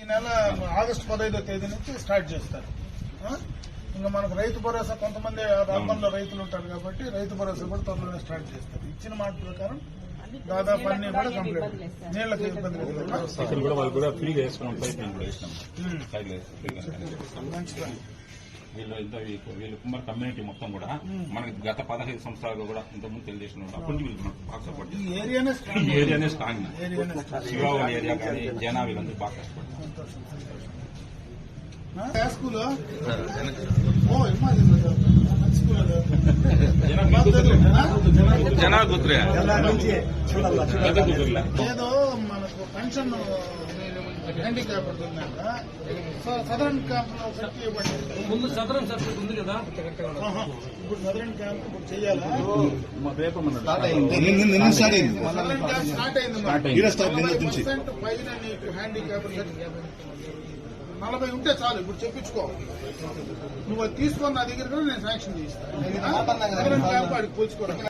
నెల ఆగస్టు 15వ తేదీ నుంచి స్టార్ట్ చేస్తారు. ఇంకా మనకు రైతు భరోసా కొంతమంది అర్బన్లో రైతులు ఉంటారు కాబట్టి రైతు భరోసా కూడా త్వరలోనే స్టార్ట్ చేస్తారు. ఇచ్చిన మాట ప్రకారం దాదాపు అన్ని కూడా కంప్లీట్. నీళ్లకు ఇబ్బంది వీళ్ళు కుమార్ కమ్యూనిటీ మొత్తం కూడా మనకి గత 15 సంవత్సరాలు కూడా ఇంతకుముందు తెలియజేసిన అప్పుడు వీళ్ళు మనకు బాగా సపోర్ట్ చేస్తారు. ఏరియానే స్ట్రాంగ్. శివావళి ఏరియా కానీ జనా వీళ్ళందరూ బాగా కష్టపడతారు. జనా గుత్రే ఏదో మనకు పెన్షన్ హ్యాండిక్యాప్ ఉందంట. సదరన్ క్యాంప్ లో పెట్టి ఇవ్వండి. ముందు సదరన్ సర్టిఫికేట్ ఉంది కదా, ఇప్పుడు సదరన్ క్యాంప్ ఇప్పుడు చెయ్యాలా? స్టార్ట్ అయింది. సదరన్ క్యాంప్ స్టార్ట్ అయింది. 40% పైన నీకు హ్యాండిక్యాప్ 40 ఉంటే చాలు. ఇప్పుడు చెప్పించుకో. నువ్వు తీసుకొని నా దగ్గర కూడా నేను శాంక్షన్ చేస్తాను. సదరన్ క్యాంప్ వాడికి పోల్చుకోరా.